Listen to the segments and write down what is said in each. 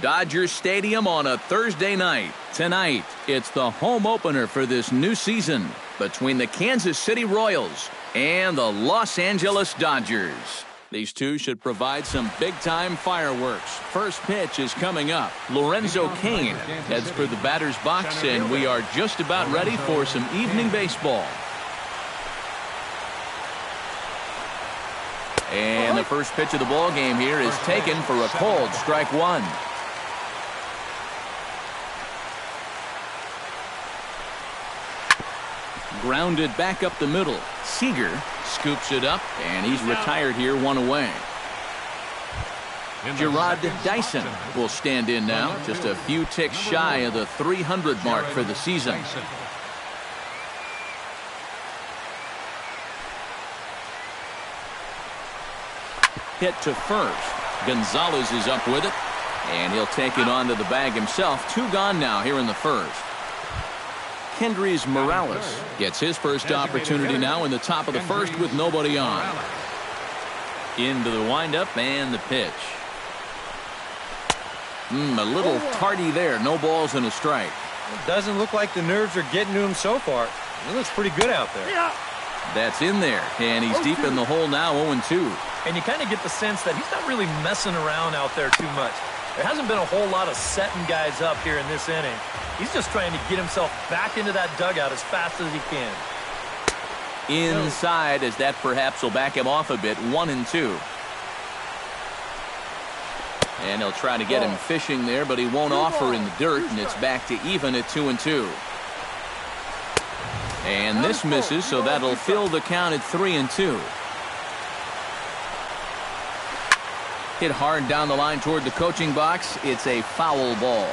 Dodger Stadium on a Thursday night. Tonight, it's the home opener for this new season between the Kansas City Royals and the Los Angeles Dodgers. These two should provide some big-time fireworks. First pitch is coming up. Lorenzo Cain heads for the batter's box, and we are just about ready for some evening baseball. And the first pitch of the ball game here is taken for a called strike one. Grounded back up the middle. Seager scoops it up, and he's retired here, one away. Gerard Dyson will stand in now, just a few ticks shy of the 300 mark for the season. Hit to first. Gonzalez is up with it, and he'll take it onto the bag himself. Two gone now here in the first. Kendrys Morales gets his first opportunity now in the top of the first with nobody on. Into the windup and the pitch. A little tardy there. No balls and a strike. It doesn't look like the nerves are getting to him so far. It looks pretty good out there. That's in there, and he's deep in the hole now, 0-2. And you kind of get the sense that he's not really messing around out there too much. There hasn't been a whole lot of setting guys up here in this inning. He's just trying to get himself back into that dugout as fast as he can. Inside, as that perhaps will back him off a bit, 1-2. And he'll try to get him fishing there, but he won't offer in the dirt, and it's back to even at 2-2. And this misses, so that'll fill the count at 3-2. Hit hard down the line toward the coaching box. It's a foul ball.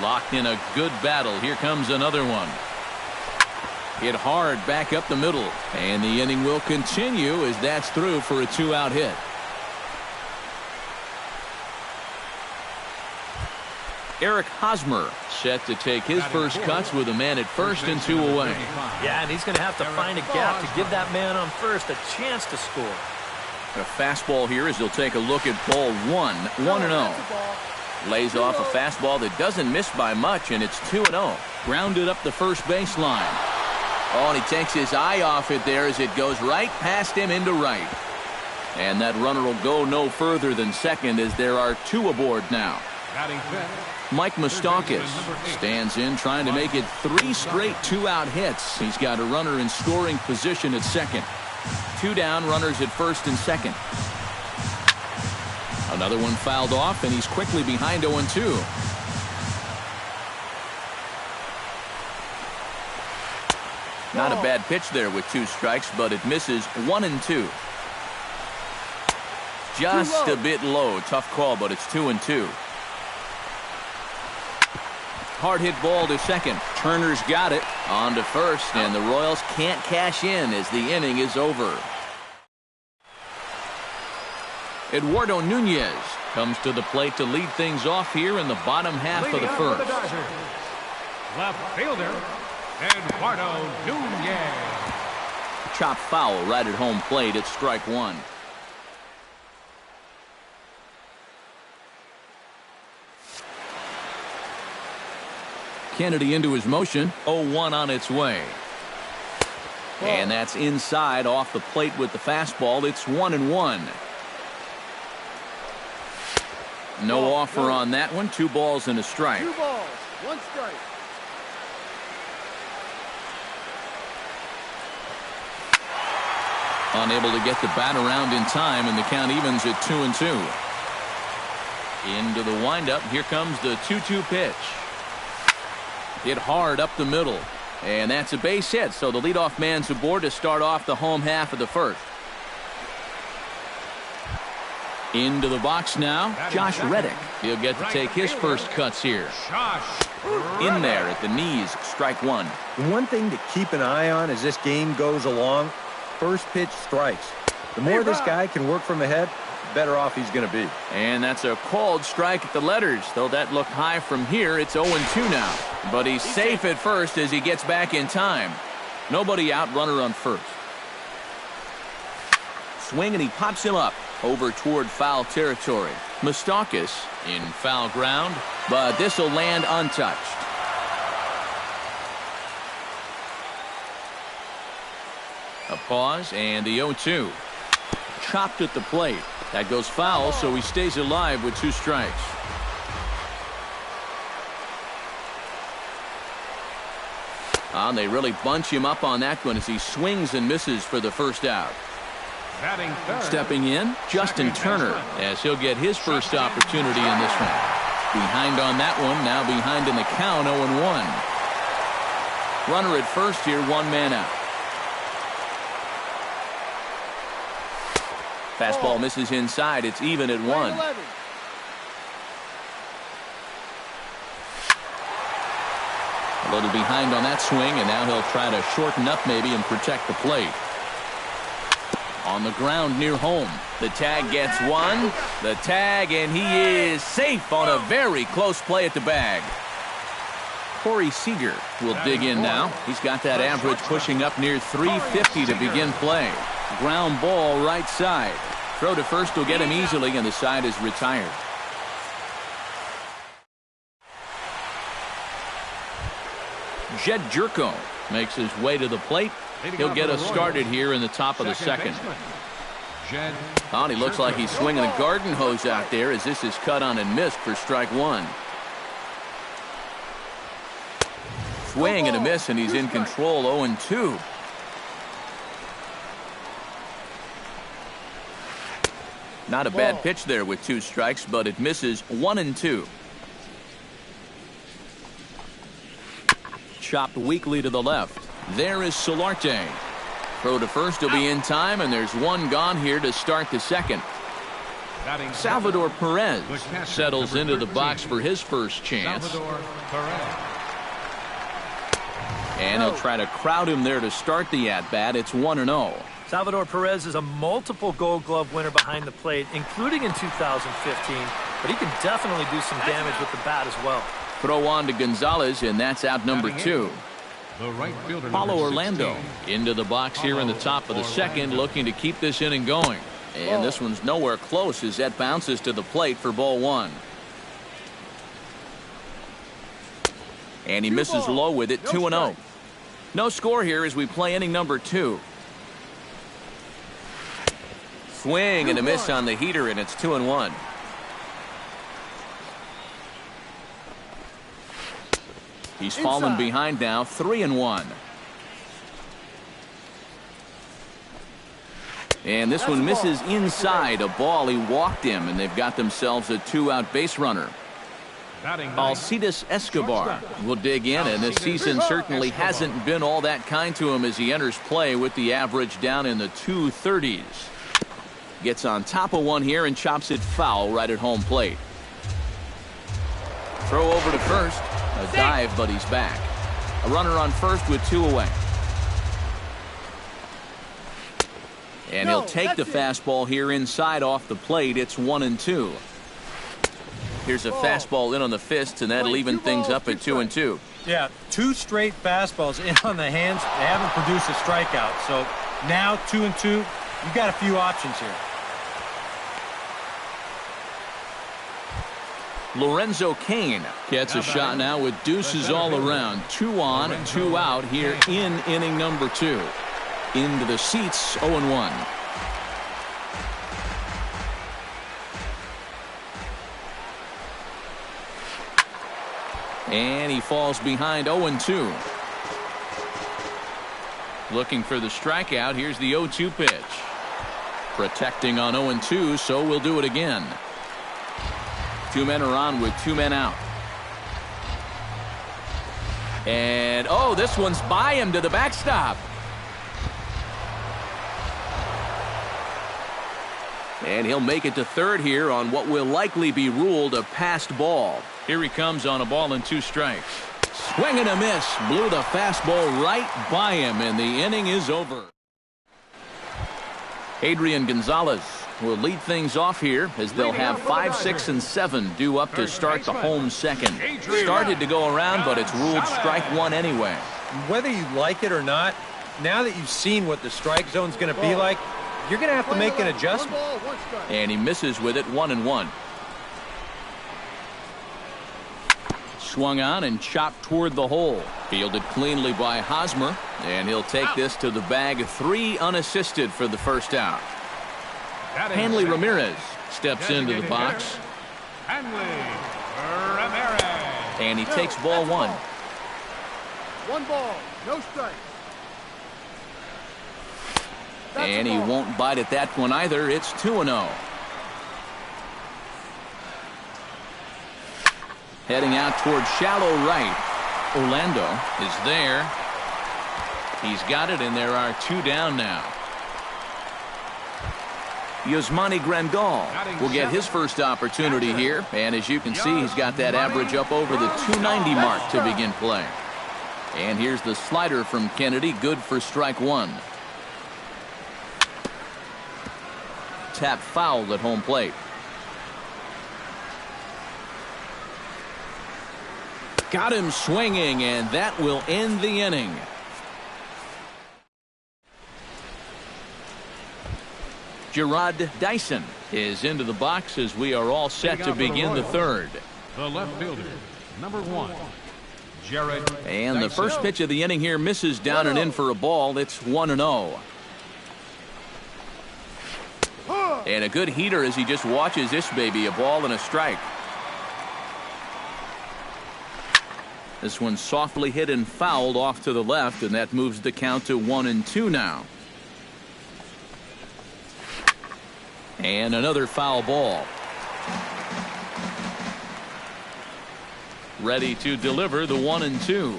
Locked in a good battle. Here comes another one. Hit hard back up the middle. And the inning will continue as that's through for a two-out hit. Eric Hosmer set to take his first cuts with a man at first and two away. Yeah, and he's going to have to find a gap to give that man on first a chance to score. A fastball here as he'll take a look at ball 1-0. Lays off a fastball that doesn't miss by much, and it's 2-0. Grounded up the first baseline. Oh, and he takes his eye off it there as it goes right past him into right. And that runner will go no further than second as there are two aboard now. Mike Moustakas stands in trying to make it three straight two-out hits. He's got a runner in scoring position at second. Two down, runners at first and second. Another one fouled off, and he's quickly behind 0-2. Not a bad pitch there with two strikes, but it misses 1-2. Just a bit low. Tough call, but it's 2-2. Hard hit ball to second. Turner's got it. On to first, and the Royals can't cash in as the inning is over. Eduardo Nunez comes to the plate to lead things off here in the bottom half of the first. Left fielder, Eduardo Nunez. Chop foul right at home plate. It's strike one. Kennedy into his motion. 0-1 on its way. And that's inside off the plate with the fastball. It's 1-1. No offer on that one. 2 balls and a strike. 2 balls, 1 strike. Unable to get the bat around in time, and the count evens at 2-2. Into the windup. Here comes the 2-2 pitch. Hit hard up the middle. And that's a base hit, so the leadoff man's aboard to start off the home half of the first. Into the box now, Josh Reddick. He'll get to take his first cuts here. In there at the knees, strike one. The one thing to keep an eye on as this game goes along, first pitch strikes. The more this guy can work from ahead, the better off he's going to be. And that's a called strike at the letters. Though that looked high from here, it's 0-2 now. But he's safe at first as he gets back in time. Nobody out, runner on first. Swing, and he pops him up over toward foul territory. Moustakas in foul ground. but this will land untouched. A pause and the 0-2. Chopped at the plate. That goes foul, so he stays alive with 2 strikes. They really bunch him up on that one as he swings and misses for the first out. Stepping in, Justin Turner, as he'll get his first opportunity in this one. Behind on that one, now behind in the count, 0-1. Runner at first here, 1 man out. Fastball misses inside. It's even at 1. A little behind on that swing, and now he'll try to shorten up maybe and protect the plate. On the ground near home. The tag gets 1. The tag, and he is safe on a very close play at the bag. Corey Seager will dig in now. He's got that average pushing up near 350 to begin play. Ground ball right side. Throw to first will get him easily, and the side is retired. Jed Jerko makes his way to the plate. He'll get us started here in the top of the second. Oh, and he looks like he's swinging a garden hose out there as this is cut on and missed for strike 1. Swing and a miss, and he's in control, 0-2. Not a bad pitch there with 2 strikes, but it misses, 1-2. Chopped weakly to the left. There is Solarte. Throw to first will be in time, and there's 1 gone here to start the second. Salvador Perez settles into the box for his first chance. And he'll try to crowd him there to start the at-bat. It's 1-0. Salvador Perez is a multiple Gold Glove winner behind the plate, including in 2015, but he can definitely do some damage with the bat as well. Throw on to Gonzalez, and that's out number 2. Paulo Orlando into the box here in the top of the second, looking to keep this inning going. And this one's nowhere close as that bounces to the plate for ball 1. And he misses low with it, 2-0. No score here as we play inning number 2. Swing and a miss on the heater, and it's 2-1. He's fallen behind now, 3-1. And this one misses inside a ball. He walked him, and they've got themselves a 2-out base runner. Alcides Escobar will dig in, and this season certainly hasn't been all that kind to him as he enters play with the average down in the 230s. Gets on top of one here and chops it foul right at home plate. Throw over to first. A dive, but he's back. A runner on first with 2 away. And he'll take the fastball here inside off the plate. It's 1-2. Here's a fastball in on the fists, and that'll even things up at 2-2. Yeah, 2 straight fastballs in on the hands. They haven't produced a strikeout. So now 2-2, you've got a few options here. Lorenzo Cain gets a shot now with deuces all around. 2 on, 2 out here in inning number 2. Into the seats, 0-1. And he falls behind, 0-2. Looking for the strikeout. Here's the 0-2 pitch. Protecting on 0-2, so we'll do it again. 2 men are on with 2 men out. And, oh, this one's by him to the backstop. And he'll make it to third here on what will likely be ruled a passed ball. Here he comes on a ball and 2 strikes. Swing and a miss. Blew the fastball right by him, and the inning is over. Adrian Gonzalez will lead things off here as they'll have 5, 6, and 7 due up to start the home second. Started to go around, but it's ruled strike 1 anyway. Whether you like it or not, now that you've seen what the strike zone's going to be like, you're going to have to make an adjustment. And he misses with it, 1-1. swung on and chopped toward the hole. Fielded cleanly by Hosmer, and he'll take this to the bag. 3 unassisted for the first out. Hanley Ramirez steps into the box. Hanley Ramirez. And he takes ball 1. 1 ball, no strike. And he won't bite at that one either. It's 2-0. Heading out toward shallow right. Orlando is there. He's got it, and there are 2 down now. Yasmani Grandal will get his first opportunity here. And as you can see, he's got that average up over the 290 mark to begin play. And here's the slider from Kennedy, good for strike 1. Tap fouled at home plate. Got him swinging, and that will end the inning. Gerard Dyson is into the box as we are all set to begin the third. The left fielder, number 1, Jared. And the first pitch of the inning here misses down and in for a ball. It's 1-0. And a good heater as he just watches this baby, a ball and a strike. This one softly hit and fouled off to the left, and that moves the count to 1-2 now. And another foul ball. Ready to deliver the 1-2.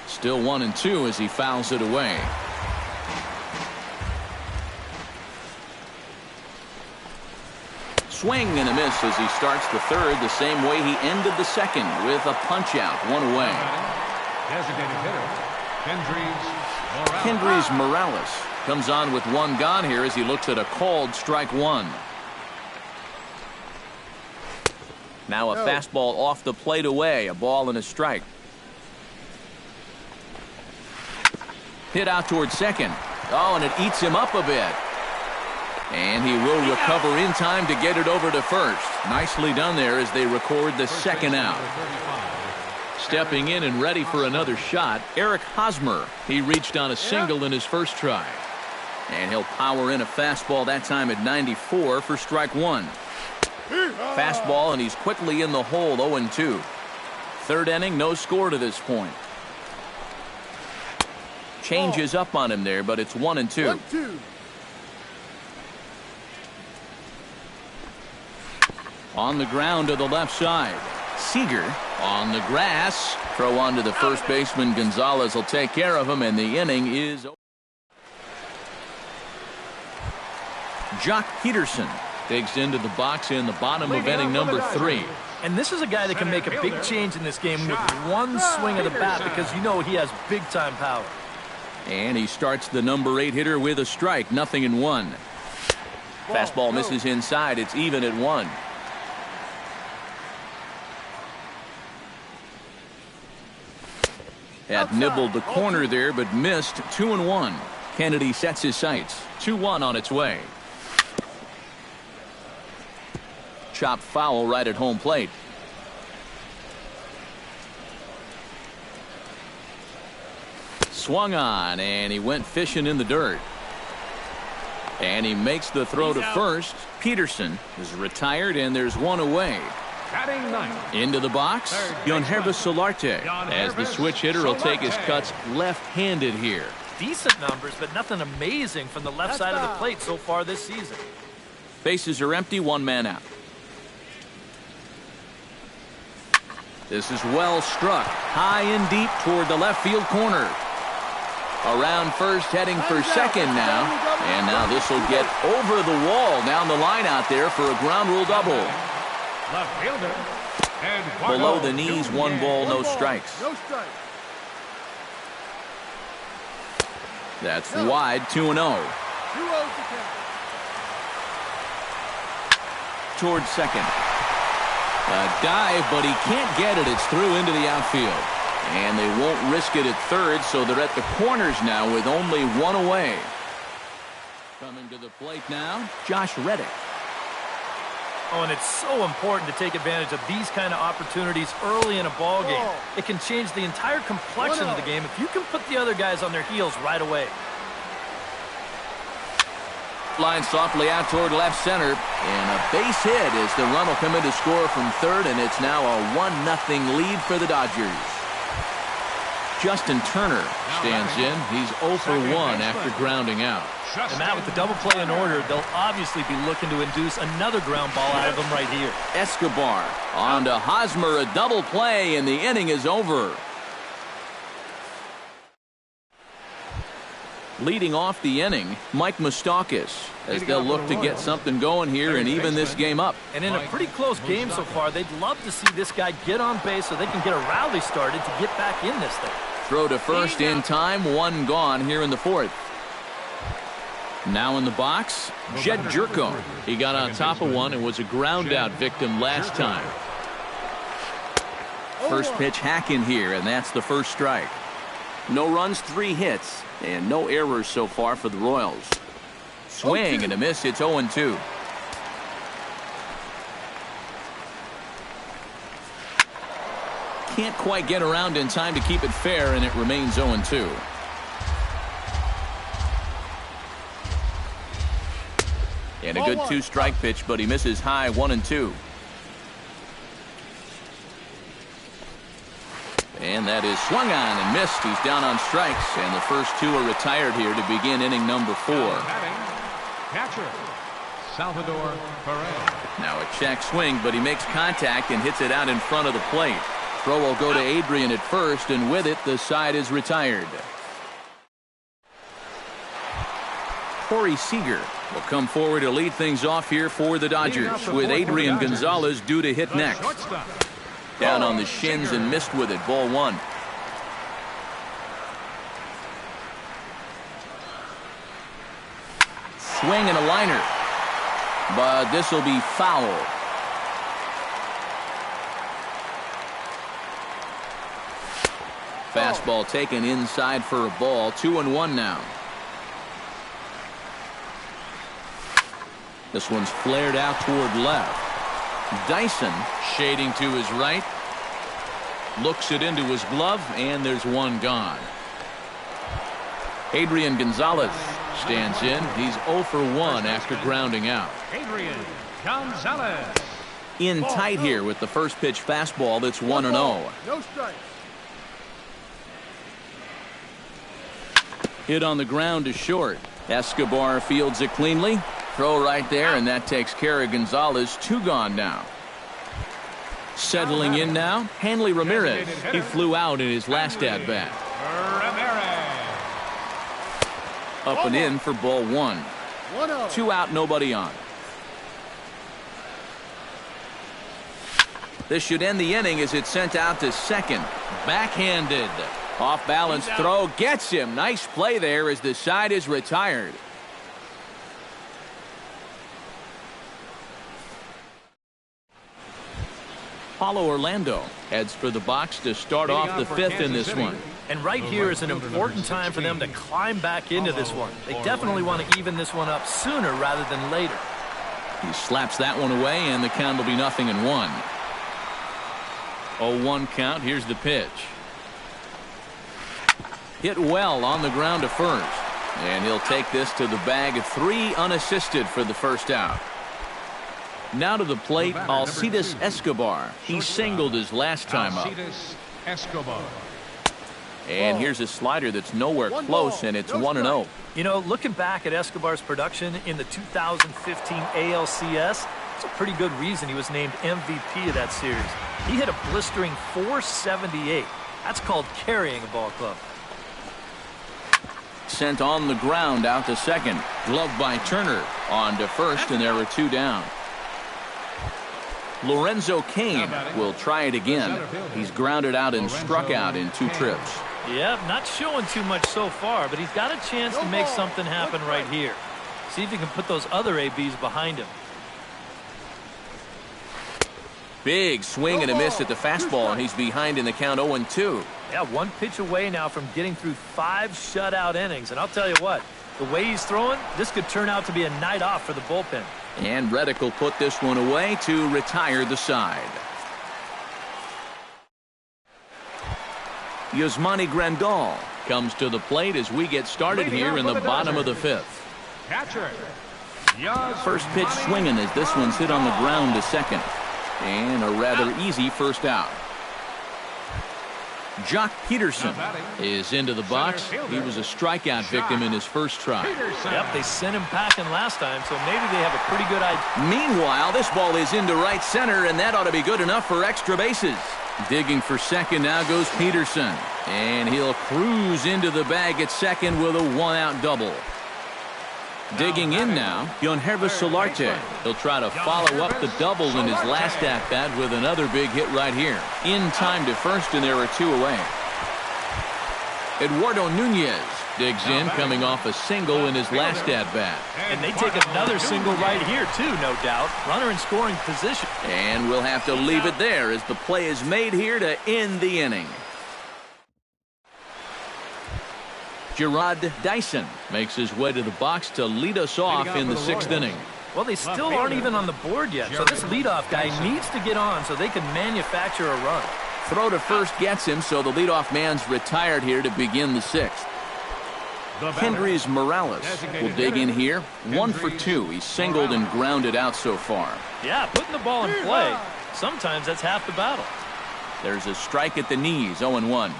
Still 1-2 as he fouls it away. Swing and a miss as he starts the third the same way he ended the second, with a punch out, 1 away. Designated hitter, Kendrys Morales comes on with 1 gone here as he looks at a called strike 1. Now a fastball off the plate away, a ball and a strike. Hit out towards second. Oh, and it eats him up a bit. And he will recover in time to get it over to first. Nicely done there as they record the second out. Stepping in and ready for another shot, Eric Hosmer. He reached on a single in his first try. And he'll power in a fastball that time at 94 for strike 1. Fastball, and he's quickly in the hole, 0-2. Third inning, no score to this point. Changes up on him there, but it's 1-2. On the ground to the left side. Seager on the grass. Throw on to the first baseman. Gonzalez will take care of him, and the inning is over. Jock Peterson digs into the box in the bottom of inning number 3. And this is a guy that can make a big change in this game with 1 swing of the bat, because you know he has big-time power. And he starts the number 8 hitter with a strike, 0-1. Fastball misses inside. It's even at 1. Had nibbled the corner there, but missed. 2-1. Kennedy sets his sights. 2-1 on its way. Chopped foul right at home plate. Swung on, and he went fishing in the dirt. And he makes the throw to first. Peterson is retired, and there's 1 away. batting ninth. Into the box, Yonhervis Solarte, as the switch hitter will take his cuts left-handed here. Decent numbers, but nothing amazing from the left side of the plate so far this season. Bases are empty, 1 man out. This is well struck, high and deep toward the left field corner. Around first, heading for second now. And now this will get over the wall down the line out there for a ground rule double. Left fielder. Below the knees, 1 ball, no strikes. That's wide, 2-0. Towards second. A dive, but he can't get it. It's through into the outfield. And they won't risk it at third, so they're at the corners now with only 1 away. Coming to the plate now, Josh Reddick. Oh, and it's so important to take advantage of these kind of opportunities early in a ball game. It can change the entire complexion of the game if you can put the other guys on their heels right away. Line softly out toward left center, and a base hit as the run will come in to score from third, and it's now a 1-0 lead for the Dodgers. Justin Turner stands in. He's 0 for 1 after grounding out. And Matt, with the double play in order, they'll obviously be looking to induce another ground ball out of him right here. Escobar on to Hosmer, a double play, and the inning is over. Leading off the inning, Mike Moustakas, as they'll look to get something going here and even this game up. And in a pretty close game so far, they'd love to see this guy get on base so they can get a rally started to get back in this thing. Throw to first in time, 1 gone here in the 4th. Now in the box, Jed Jerko. He got on top of one and was a ground-out victim last time. First pitch hack in here, and that's the first strike. No runs, 3 hits, and no errors so far for the Royals. Swing and a miss. It's 0-2. Can't quite get around in time to keep it fair, and it remains 0-2. And a good 2-strike pitch, but he misses high, 1-2. And that is swung on and missed. He's down on strikes, and the first 2 are retired here to begin inning number 4. Catcher, Salvador Perez. Now a check swing, but he makes contact and hits it out in front of the plate. Throw will go to Adrian at first, and with it, the side is retired. Corey Seager will come forward to lead things off here for the Dodgers, with Adrian Gonzalez due to hit next. Down on the shins and missed with it. Ball 1. Swing and a liner, but this will be foul. Fastball taken inside for a ball. 2-1 now. This one's flared out toward left. Dyson shading to his right. Looks it into his glove, and there's 1 gone. Adrian Gonzalez stands in. He's 0 for 1 after grounding out. Adrian Gonzalez. In tight here with the first pitch fastball that's 1-0. No strikes. Hit on the ground to short. Escobar fields it cleanly. Throw right there, and that takes care of Gonzalez. 2 gone now. Settling in now, Hanley Ramirez. He flew out in his last at-bat. Up and in for ball 1. 2 out, nobody on. This should end the inning as it's sent out to second. Backhanded. Off balance throw gets him. Nice play there as the side is retired. Paulo Orlando heads for the box to start off the 5th in this one. And right here is an important time for them to climb back into this one. They definitely want to even this one up sooner rather than later. He slaps that one away, and the count will be 0-1. 0-1 count. Here's the pitch. Hit well on the ground to first. And he'll take this to the bag. 3 unassisted for the first out. Now to the plate, Alcides Escobar. He singled his last time up. And here's a slider that's nowhere close, and it's 1-0. You know, looking back at Escobar's production in the 2015 ALCS, it's a pretty good reason he was named MVP of that series. He hit a blistering .478. That's called carrying a ball club. Sent on the ground out to second. Gloved by Turner. On to first, and there are 2 down. Lorenzo Cain will try it again. He's grounded out and struck out in 2 trips. Yep, not showing too much so far, but he's got a chance to make something happen right here. See if he can put those other ABs behind him. Big swing and a miss at the fastball, and he's behind in the count 0-2. Yeah, 1 pitch away now from getting through 5 shutout innings. And I'll tell you what, the way he's throwing, this could turn out to be a night off for the bullpen. And Reddick will put this one away to retire the side. Yasmani Grandal comes to the plate as we get started here in the bottom of the fifth. Catcher. First pitch swinging as this one's hit on the ground to second. And a rather easy first out. Jock Peterson is into the box. He was a strikeout victim in his first try. Yep, they sent him packing last time, so maybe they have a pretty good idea. Meanwhile, this ball is into right center, and that ought to be good enough for extra bases. Digging for second now goes Peterson. And he'll cruise into the bag at second with a one-out double. Digging in now, Yonhervis Solarte. He'll try to follow up the double in his last at-bat with another big hit right here. In time to first, and there are two away. Eduardo Nunez digs in, coming off a single in his last at-bat. And they take another single right here, too, no doubt. Runner in scoring position. And we'll have to leave it there as the play is made here to end the inning. Gerard Dyson makes his way to the box to lead us off in the sixth inning. Well, they still aren't even on the board yet, so this leadoff guy needs to get on so they can manufacture a run. Throw to first gets him, so the leadoff man's retired here to begin the sixth. Kendrys Morales will dig in here. 1 for 2. He's singled and grounded out so far. Yeah, putting the ball in play. Sometimes that's half the battle. There's a strike at the knees, 0-1.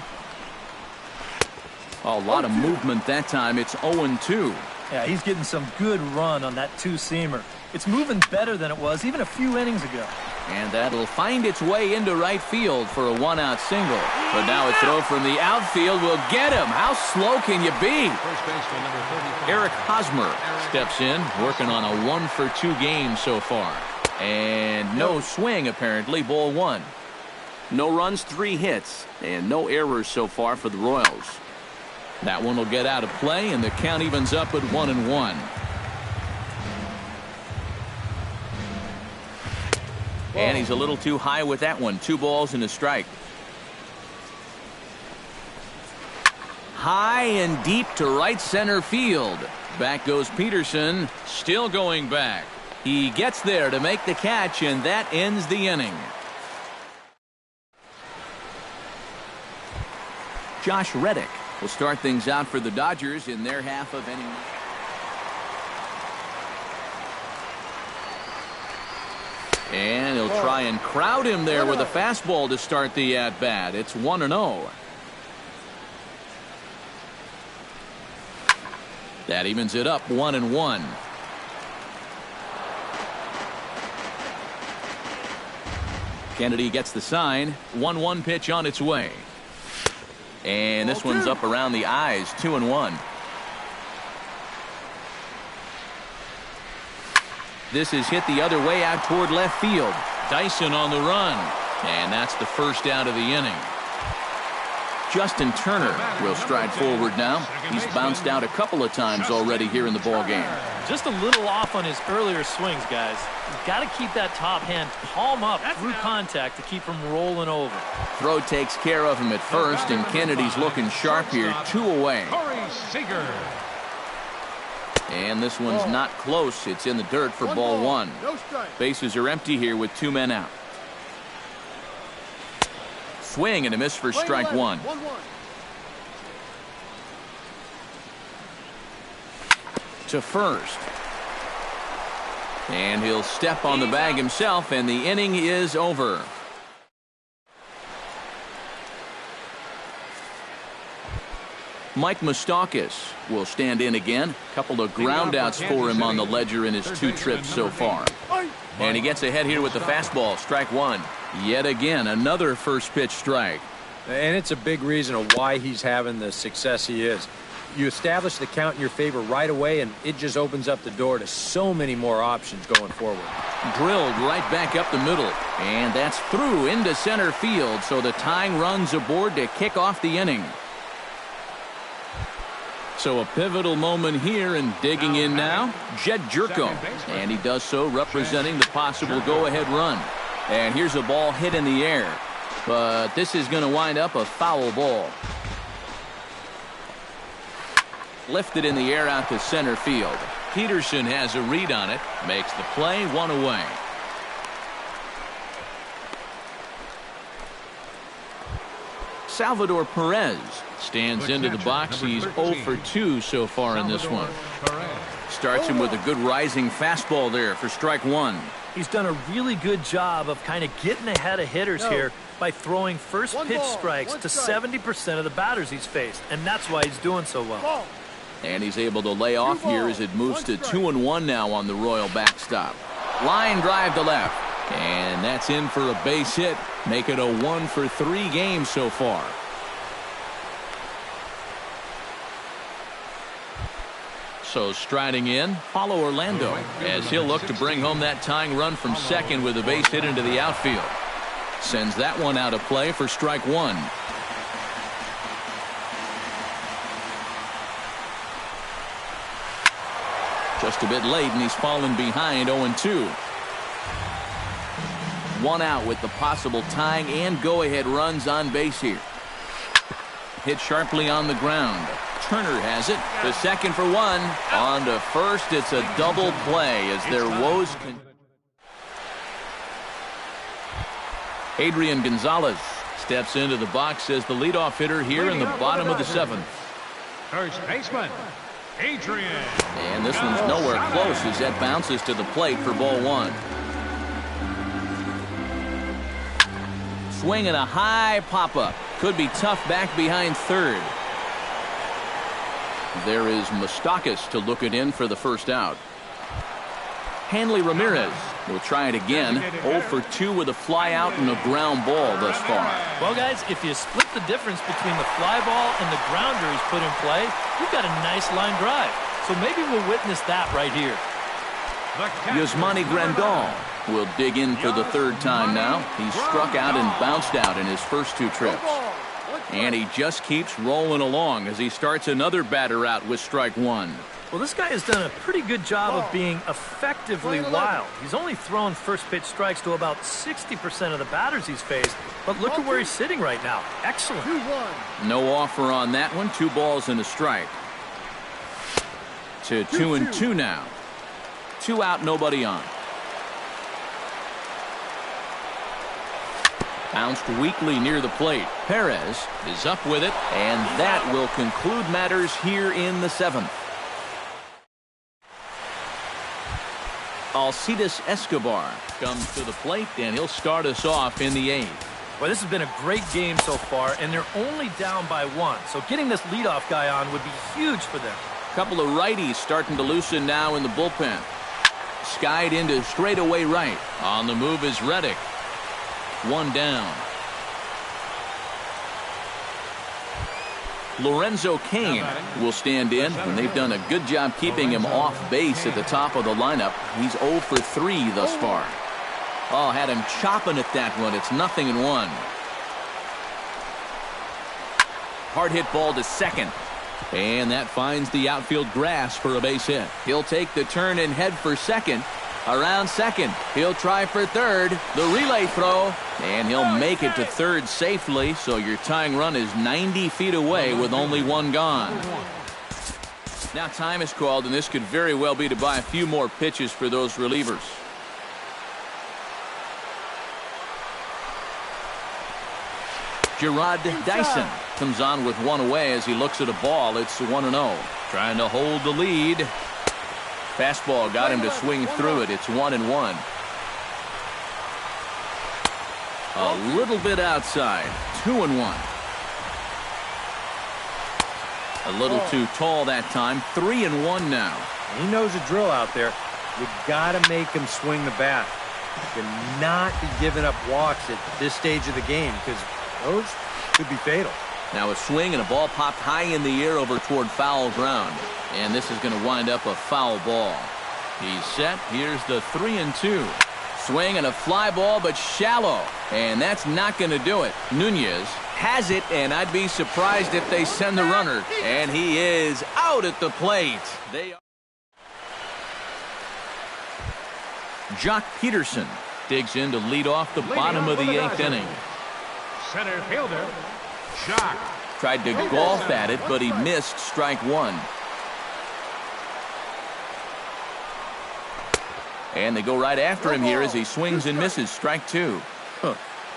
A lot of movement that time. It's 0-2. Yeah, he's getting some good run on that two-seamer. It's moving better than it was even a few innings ago. And that'll find its way into right field for a one-out single. But now a throw from the outfield will get him. How slow can you be? Eric Hosmer steps in, working on a 1 for 2 game so far. And no swing, apparently. Ball 1. No runs, 3 hits, and no errors so far for the Royals. That one will get out of play, and the count evens up at 1-1. And he's a little too high with that one. 2 balls and a strike. High and deep to right center field. Back goes Peterson, still going back. He gets there to make the catch, and that ends the inning. Josh Reddick will start things out for the Dodgers in their half of inning. And he'll try and crowd him there with a fastball to start the at-bat. It's 1-0. That evens it up 1-1. Kennedy gets the sign. 1-1 pitch on its way. And this one's up around the eyes. 2-1. This is hit the other way out toward left field. Dyson on the run. And that's the first out of the inning. Justin Turner will stride forward now. He's bounced out a couple of times already here in the ballgame. Just a little off on his earlier swings, guys. You've got to keep that top hand palm up through contact to keep him rolling over. Throw takes care of him at first, and Kennedy's looking sharp here. 2 away. And this one's not close. It's in the dirt for ball 1. Bases are empty here with 2 men out. Swing and a miss for strike 1. To first. And he'll step on the bag himself, and the inning is over. Mike Moustakas will stand in again. A couple of groundouts for him on the ledger in his 2 trips so far. And he gets ahead here with the fastball. Strike 1. Yet again, another first pitch strike. And it's a big reason of why he's having the success he is. You establish the count in your favor right away, and it just opens up the door to so many more options going forward. Drilled right back up the middle. And that's through into center field, so the tying run's aboard to kick off the inning. So a pivotal moment here, and digging in now, Jed Jerko. And he does so representing the possible go-ahead run. And here's a ball hit in the air. But this is going to wind up a foul ball. Lifted in the air out to center field. Peterson has a read on it. Makes the play, one away. Salvador Perez stands into the box. He's 0 for 2 so far in this one. Starts him with a good rising fastball there for strike one. He's done a really good job of kind of getting ahead of hitters here by throwing first pitch strikes to 70% of the batters he's faced, and that's why he's doing so well. And he's able to lay off here as it moves to 2-1 now on the Royal backstop. Line drive to left. And that's in for a base hit. Make it a 1 for 3 game so far. So striding in, Paulo Orlando, as he'll look to bring home that tying run from second with a base hit into the outfield. Sends that one out of play for strike one. Just a bit late, and he's fallen behind 0-2. One out with the possible tying and go-ahead runs on base here. Hit sharply on the ground. Turner has it. The second for one. On to first. It's a double play as their woes can. Adrian Gonzalez steps into the box as the leadoff hitter here in the bottom of the seventh. First baseman, Adrian. And this one's nowhere close as that bounces to the plate for ball one. Swing and a high pop-up. Could be tough back behind third. There is Moustakas to look it in for the first out. Hanley Ramirez will try it again. 0 for 2 with a fly out and a ground ball thus far. Well, guys, if you split the difference between the fly ball and the grounder he's put in play, you've got a nice line drive. So maybe we'll witness that right here. Yasmani Grandal will dig in for the third time now. He struck out and bounced out in his first 2 trips. And he just keeps rolling along as he starts another batter out with strike one. Well, this guy has done a pretty good job of being effectively wild. He's only thrown first pitch strikes to about 60% of the batters he's faced. But look at where he's sitting right now. Excellent. No offer on that one. 2 balls and a strike. To 2-2 now. 2 out, nobody on. Bounced weakly near the plate. Perez is up with it, and that will conclude matters here in the 7th. Alcides Escobar comes to the plate, and he'll start us off in the 8th. Well, this has been a great game so far, and they're only down by 1. So getting this leadoff guy on would be huge for them. Couple of righties starting to loosen now in the bullpen. Skied into straightaway right. On the move is Reddick. 1 down. Lorenzo Cain will stand in, and they've done a good job keeping him off base at the top of the lineup. He's 0 for 3 thus far. Oh, had him chopping at that one. It's 0-1. Hard hit ball to second. And that finds the outfield grass for a base hit. He'll take the turn and head for second. Around second, he'll try for third. The relay throw, and he'll make it to third safely. So your tying run is 90 feet away with only 1 gone. Now time is called, and this could very well be to buy a few more pitches for those relievers. Gerard Dyson comes on with 1 away as he looks at a ball. It's 1-0. Trying to hold the lead. Fastball got him to swing through it. It's 1-1. A little bit outside. 2-1. A little too tall that time. 3-1 now. He knows the drill out there. You got to make him swing the bat. You cannot be giving up walks at this stage of the game because those could be fatal. Now a swing and a ball popped high in the air over toward foul ground. And this is going to wind up a foul ball. He's set. Here's the 3-2. Swing and a fly ball, but shallow. And that's not going to do it. Nunez has it, and I'd be surprised if they send the runner. And he is out at the plate. Jock Peterson digs in to lead off the bottom of the 8th inning. Center fielder, Jock. Tried to golf at it, but he missed strike one. And they go right after him here as he swings and misses. Strike two. Huh.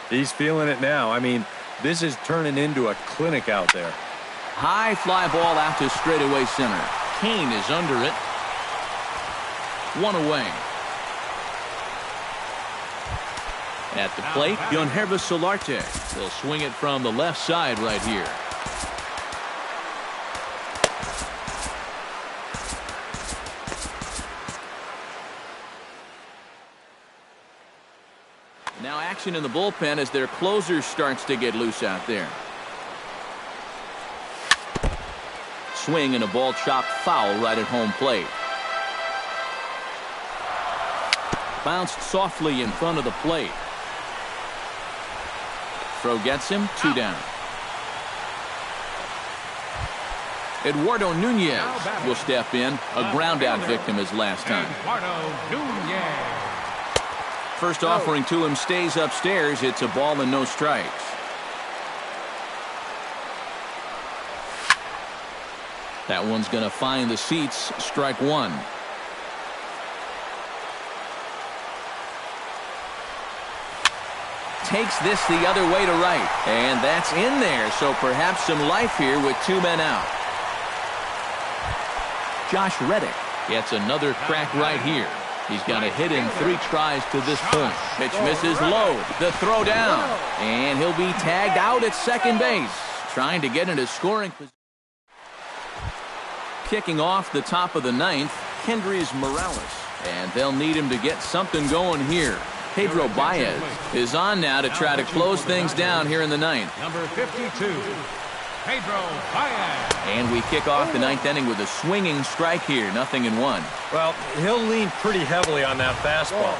He's feeling it now. I mean, this is turning into a clinic out there. High fly ball out to straightaway center. Kane is under it. One away. At the plate, Yonhervis Solarte. They'll swing it from the left side right here. Now action in the bullpen as their closer starts to get loose out there. Swing and a ball chopped foul right at home plate. Bounced softly in front of the plate. Throw gets him, 2 down. Eduardo Nunez will step in. A ground out victim as last time. First offering to him stays upstairs. It's a ball and no strikes. That one's going to find the seats. Strike one. Takes this the other way to right. And that's in there. So perhaps some life here with 2 men out. Josh Reddick gets another crack right here. He's got a hit in 3 tries to this point. Pitch misses low. The throw down. And he'll be tagged out at second base. Trying to get into scoring position. Kicking off the top of the 9th, Kendrys Morales. And they'll need him to get something going here. Pedro Baez is on now to try to close things down here in the 9th. Number 52, Pedro Baez. And we kick off the 9th inning with a swinging strike here. 0-1. Well, he'll lean pretty heavily on that fastball.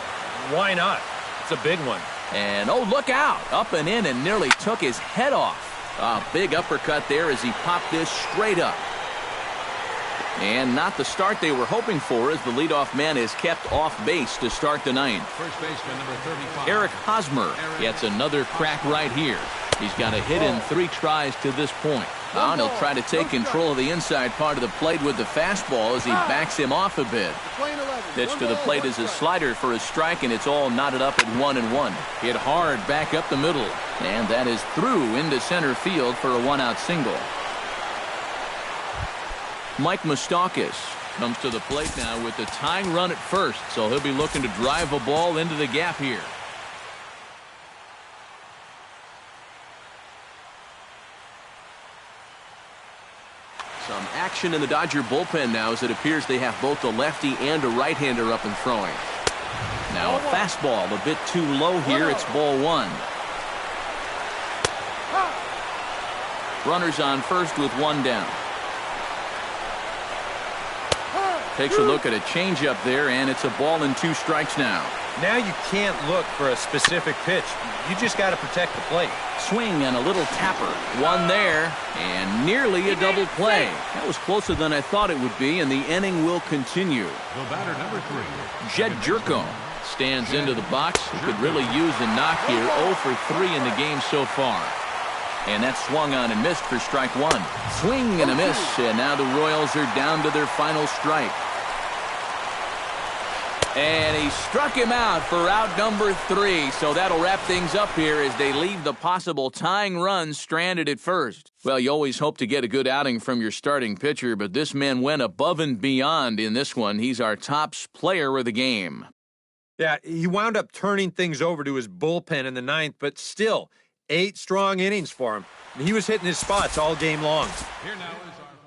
Why not? It's a big one. And, oh, look out. Up and in and nearly took his head off. A big uppercut there as he popped this straight up. And not the start they were hoping for as the leadoff man is kept off base to start the 9th. First baseman, number 35. Eric Hosmer gets another crack right here. He's got a hit in 3 tries to this point. And he'll try to take control of the inside part of the plate with the fastball as he backs him off a bit. Pitch to the plate is a slider for a strike, and it's all knotted up at 1-1. Hit hard back up the middle. And that is through into center field for a 1-out single. Mike Moustakas comes to the plate now with the tying run at first, so he'll be looking to drive a ball into the gap here. Some action in the Dodger bullpen now as it appears they have both a lefty and a right-hander up and throwing. Now a fastball a bit too low here. It's ball 1. Runners on first with 1 down. Takes a look at a changeup there, and it's a ball and 2 strikes now. Now you can't look for a specific pitch. You just got to protect the plate. Swing and a little tapper. One there, and nearly a double play. That was closer than I thought it would be, and the inning will continue. The batter, number 3. Jed Jerko stands into the box. He could really use a knock here. 0 for 3 in the game so far. And that swung on and missed for strike 1. Swing and a miss, and now the Royals are down to their final strike. And he struck him out for out number 3. So that'll wrap things up here as they leave the possible tying run stranded at first. Well, you always hope to get a good outing from your starting pitcher, but this man went above and beyond in this one. He's our top player of the game. Yeah, he wound up turning things over to his bullpen in the 9th, but still, 8 strong innings for him. He was hitting his spots all game long. Here now is our